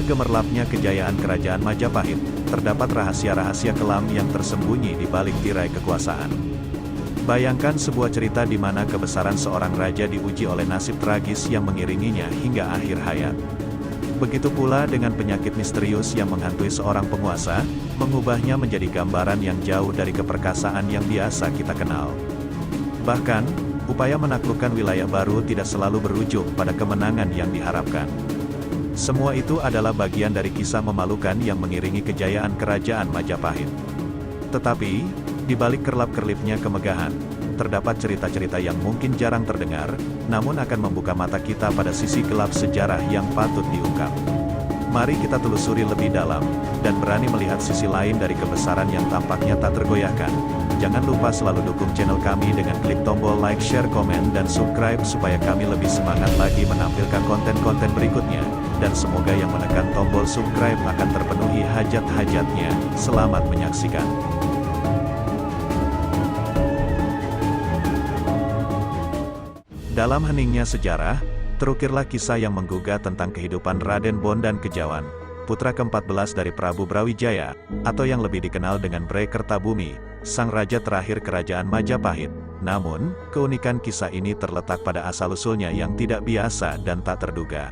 gemerlapnya kejayaan kerajaan Majapahit, terdapat rahasia-rahasia kelam yang tersembunyi di balik tirai kekuasaan. Bayangkan sebuah cerita di mana kebesaran seorang raja diuji oleh nasib tragis yang mengiringinya hingga akhir hayat. Begitu pula dengan penyakit misterius yang menghantui seorang penguasa, mengubahnya menjadi gambaran yang jauh dari keperkasaan yang biasa kita kenal. Bahkan, upaya menaklukkan wilayah baru tidak selalu berujung pada kemenangan yang diharapkan. Semua itu adalah bagian dari kisah memalukan yang mengiringi kejayaan kerajaan Majapahit. Tetapi, di balik kerlap-kerlipnya kemegahan, terdapat cerita-cerita yang mungkin jarang terdengar, namun akan membuka mata kita pada sisi gelap sejarah yang patut diungkap. Mari kita telusuri lebih dalam, dan berani melihat sisi lain dari kebesaran yang tampaknya tak tergoyahkan. Jangan lupa selalu dukung channel kami dengan klik tombol like, share, komen, dan subscribe supaya kami lebih semangat lagi menampilkan konten-konten berikutnya. Dan semoga yang menekan tombol subscribe akan terpenuhi hajat-hajatnya. Selamat menyaksikan. Dalam heningnya sejarah, terukirlah kisah yang menggugah tentang kehidupan Raden Bondan Kejawan, putra ke-14 dari Prabu Brawijaya, atau yang lebih dikenal dengan Bre Kertabumi, sang raja terakhir kerajaan Majapahit. Namun, keunikan kisah ini terletak pada asal-usulnya yang tidak biasa dan tak terduga.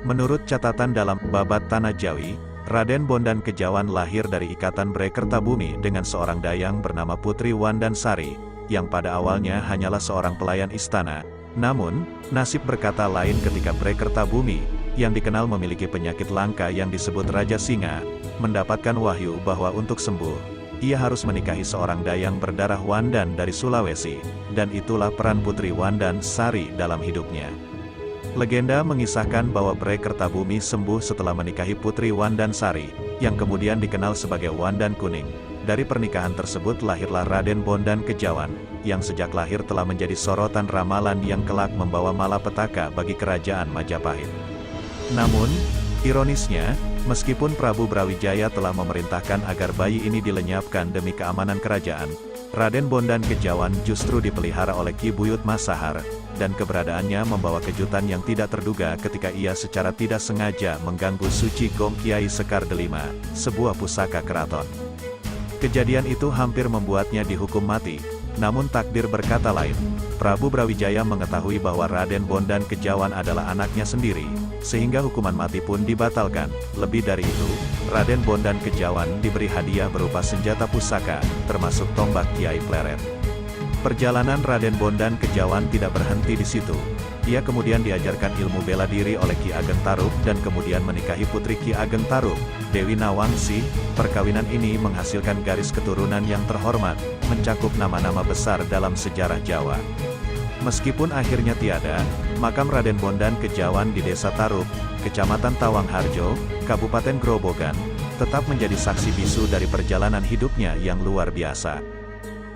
Menurut catatan dalam Babat Tanah Jawi, Raden Bondan Kejawan lahir dari ikatan Bre Kertabumi dengan seorang dayang bernama Putri Wandansari, yang pada awalnya hanyalah seorang pelayan istana. Namun, nasib berkata lain ketika Bre Kertabumi, yang dikenal memiliki penyakit langka yang disebut Raja Singa, mendapatkan wahyu bahwa untuk sembuh, ia harus menikahi seorang dayang berdarah Wandan dari Sulawesi, dan itulah peran Putri Wandansari dalam hidupnya. Legenda mengisahkan bahwa Bre Kertabumi sembuh setelah menikahi Putri Wandansari, yang kemudian dikenal sebagai Wandan Kuning. Dari pernikahan tersebut lahirlah Raden Bondan Kejawan, yang sejak lahir telah menjadi sorotan ramalan yang kelak membawa malapetaka bagi kerajaan Majapahit. Namun, ironisnya, meskipun Prabu Brawijaya telah memerintahkan agar bayi ini dilenyapkan demi keamanan kerajaan, Raden Bondan Kejawan justru dipelihara oleh Ki Buyut Masahar, dan keberadaannya membawa kejutan yang tidak terduga ketika ia secara tidak sengaja mengganggu Suci Gom Kiai Sekar Delima, sebuah pusaka keraton. Kejadian itu hampir membuatnya dihukum mati, namun takdir berkata lain. Prabu Brawijaya mengetahui bahwa Raden Bondan Kejawan adalah anaknya sendiri, sehingga hukuman mati pun dibatalkan. Lebih dari itu, Raden Bondan Kejawan diberi hadiah berupa senjata pusaka, termasuk tombak Kiai Pleret. Perjalanan Raden Bondan Kejawan tidak berhenti di situ. Ia kemudian diajarkan ilmu bela diri oleh Ki Ageng Tarub dan kemudian menikahi putri Ki Ageng Tarub, Dewi Nawangsi. Perkawinan ini menghasilkan garis keturunan yang terhormat, mencakup nama-nama besar dalam sejarah Jawa. Meskipun akhirnya tiada, makam Raden Bondan Kejawan di Desa Tarub, Kecamatan Tawangharjo, Kabupaten Grobogan, tetap menjadi saksi bisu dari perjalanan hidupnya yang luar biasa.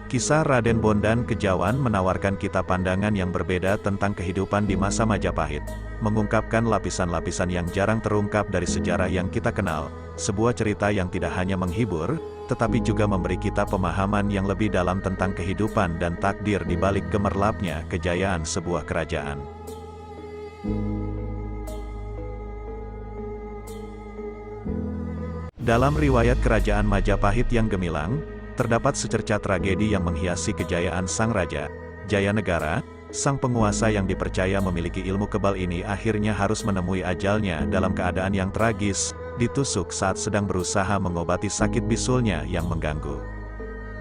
Kisah Raden Bondan Kejawan menawarkan kita pandangan yang berbeda tentang kehidupan di masa Majapahit, mengungkapkan lapisan-lapisan yang jarang terungkap dari sejarah yang kita kenal, sebuah cerita yang tidak hanya menghibur, tetapi juga memberi kita pemahaman yang lebih dalam tentang kehidupan dan takdir di balik gemerlapnya kejayaan sebuah kerajaan. Dalam riwayat kerajaan Majapahit yang gemilang, terdapat secerca tragedi yang menghiasi kejayaan sang raja, Jayanegara. Sang penguasa yang dipercaya memiliki ilmu kebal ini akhirnya harus menemui ajalnya dalam keadaan yang tragis, ditusuk saat sedang berusaha mengobati sakit bisulnya yang mengganggu.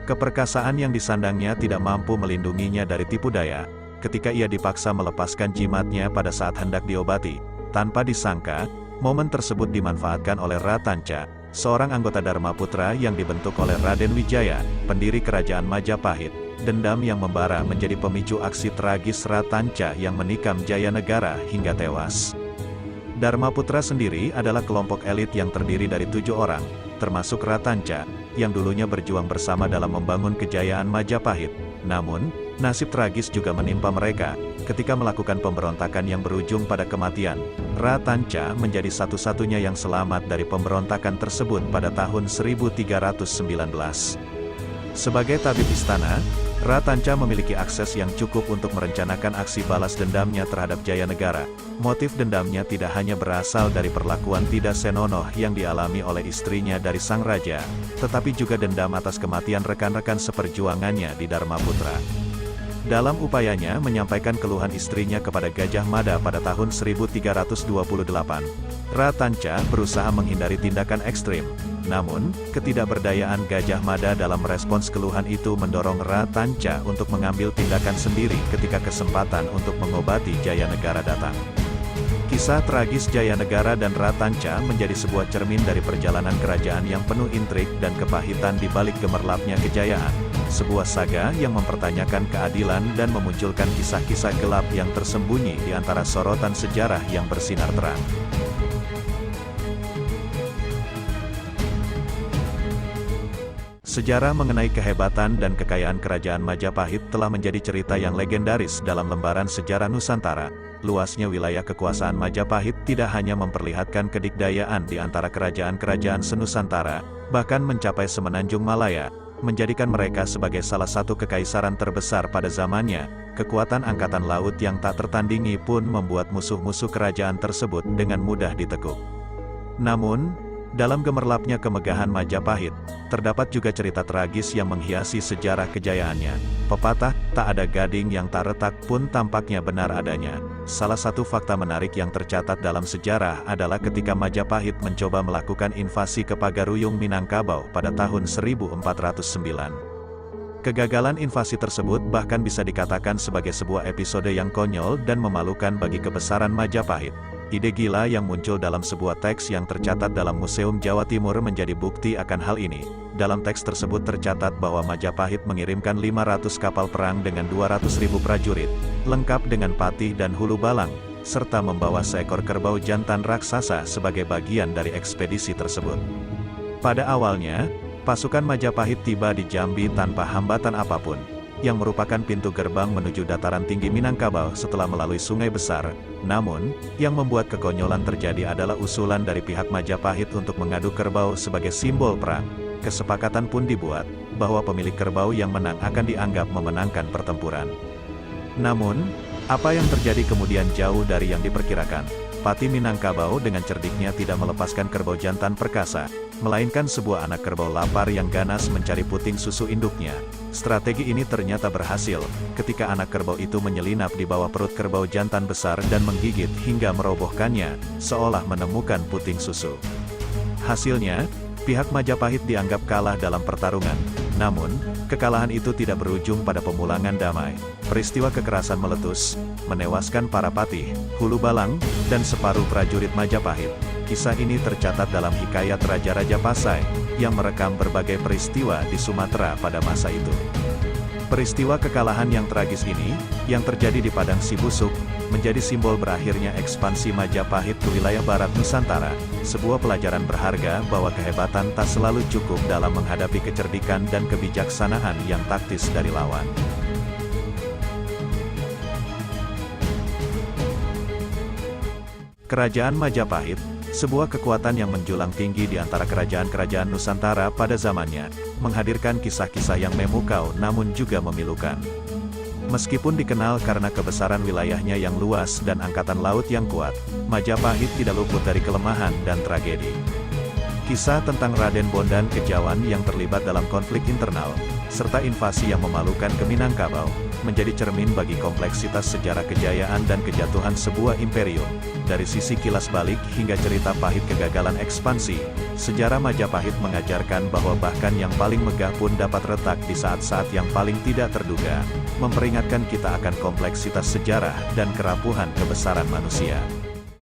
Keperkasaan yang disandangnya tidak mampu melindunginya dari tipu daya, ketika ia dipaksa melepaskan jimatnya pada saat hendak diobati. Tanpa disangka, momen tersebut dimanfaatkan oleh Ratanca, seorang anggota Dharma Putra yang dibentuk oleh Raden Wijaya, pendiri kerajaan Majapahit. Dendam yang membara menjadi pemicu aksi tragis Ratanca yang menikam Jayanegara hingga tewas. Dharma Putra sendiri adalah kelompok elit yang terdiri dari 7 orang, termasuk Ratanca, yang dulunya berjuang bersama dalam membangun kejayaan Majapahit. Namun, nasib tragis juga menimpa mereka, ketika melakukan pemberontakan yang berujung pada kematian. Ratanca menjadi satu-satunya yang selamat dari pemberontakan tersebut pada tahun 1319. Sebagai tabib istana, Ratanca memiliki akses yang cukup untuk merencanakan aksi balas dendamnya terhadap Jayanegara. Motif dendamnya tidak hanya berasal dari perlakuan tidak senonoh yang dialami oleh istrinya dari sang raja, tetapi juga dendam atas kematian rekan-rekan seperjuangannya di Dharmaputra. Dalam upayanya menyampaikan keluhan istrinya kepada Gajah Mada pada tahun 1328, Ratanca berusaha menghindari tindakan ekstrim. Namun, ketidakberdayaan Gajah Mada dalam merespons keluhan itu mendorong Ratanca untuk mengambil tindakan sendiri ketika kesempatan untuk mengobati Jayanegara datang. Kisah tragis Jayanegara dan Ratanca menjadi sebuah cermin dari perjalanan kerajaan yang penuh intrik dan kepahitan di balik gemerlapnya kejayaan. Sebuah saga yang mempertanyakan keadilan dan memunculkan kisah-kisah gelap yang tersembunyi di antara sorotan sejarah yang bersinar terang. Sejarah mengenai kehebatan dan kekayaan kerajaan Majapahit telah menjadi cerita yang legendaris dalam lembaran sejarah Nusantara. Luasnya wilayah kekuasaan Majapahit tidak hanya memperlihatkan kedikdayaan di antara kerajaan-kerajaan senusantara, bahkan mencapai semenanjung Malaya, menjadikan mereka sebagai salah satu kekaisaran terbesar pada zamannya. Kekuatan angkatan laut yang tak tertandingi pun membuat musuh-musuh kerajaan tersebut dengan mudah ditekuk. Namun, dalam gemerlapnya kemegahan Majapahit, terdapat juga cerita tragis yang menghiasi sejarah kejayaannya. Pepatah, tak ada gading yang tak retak pun tampaknya benar adanya. Salah satu fakta menarik yang tercatat dalam sejarah adalah ketika Majapahit mencoba melakukan invasi ke Pagaruyung Minangkabau pada tahun 1409. Kegagalan invasi tersebut bahkan bisa dikatakan sebagai sebuah episode yang konyol dan memalukan bagi kebesaran Majapahit. Ide gila yang muncul dalam sebuah teks yang tercatat dalam Museum Jawa Timur menjadi bukti akan hal ini. Dalam teks tersebut tercatat bahwa Majapahit mengirimkan 500 kapal perang dengan 200.000 prajurit, lengkap dengan patih dan hulu balang, serta membawa seekor kerbau jantan raksasa sebagai bagian dari ekspedisi tersebut. Pada awalnya, pasukan Majapahit tiba di Jambi tanpa hambatan apapun, yang merupakan pintu gerbang menuju dataran tinggi Minangkabau setelah melalui Sungai Besar. Namun, yang membuat kekonyolan terjadi adalah usulan dari pihak Majapahit untuk mengadu kerbau sebagai simbol perang. Kesepakatan pun dibuat, bahwa pemilik kerbau yang menang akan dianggap memenangkan pertempuran. Namun, apa yang terjadi kemudian jauh dari yang diperkirakan. Pati Minangkabau dengan cerdiknya tidak melepaskan kerbau jantan perkasa, melainkan sebuah anak kerbau lapar yang ganas mencari puting susu induknya. Strategi ini ternyata berhasil, ketika anak kerbau itu menyelinap di bawah perut kerbau jantan besar dan menggigit hingga merobohkannya, seolah menemukan puting susu. Hasilnya, pihak Majapahit dianggap kalah dalam pertarungan. Namun, kekalahan itu tidak berujung pada pemulangan damai. Peristiwa kekerasan meletus, menewaskan para patih, hulu balang, dan separuh prajurit Majapahit. Kisah ini tercatat dalam hikayat Raja-Raja Pasai, yang merekam berbagai peristiwa di Sumatera pada masa itu. Peristiwa kekalahan yang tragis ini, yang terjadi di Padang Sibusuk, menjadi simbol berakhirnya ekspansi Majapahit ke wilayah barat Nusantara, sebuah pelajaran berharga bahwa kehebatan tak selalu cukup dalam menghadapi kecerdikan dan kebijaksanaan yang taktis dari lawan. Kerajaan Majapahit, sebuah kekuatan yang menjulang tinggi di antara kerajaan-kerajaan Nusantara pada zamannya, menghadirkan kisah-kisah yang memukau namun juga memilukan. Meskipun dikenal karena kebesaran wilayahnya yang luas dan angkatan laut yang kuat, Majapahit tidak luput dari kelemahan dan tragedi. Kisah tentang Raden Bondan Kejawan yang terlibat dalam konflik internal, serta invasi yang memalukan ke Minangkabau, menjadi cermin bagi kompleksitas sejarah kejayaan dan kejatuhan sebuah imperium. Dari sisi kilas balik hingga cerita pahit kegagalan ekspansi, sejarah Majapahit mengajarkan bahwa bahkan yang paling megah pun dapat retak di saat-saat yang paling tidak terduga, memperingatkan kita akan kompleksitas sejarah dan kerapuhan kebesaran manusia.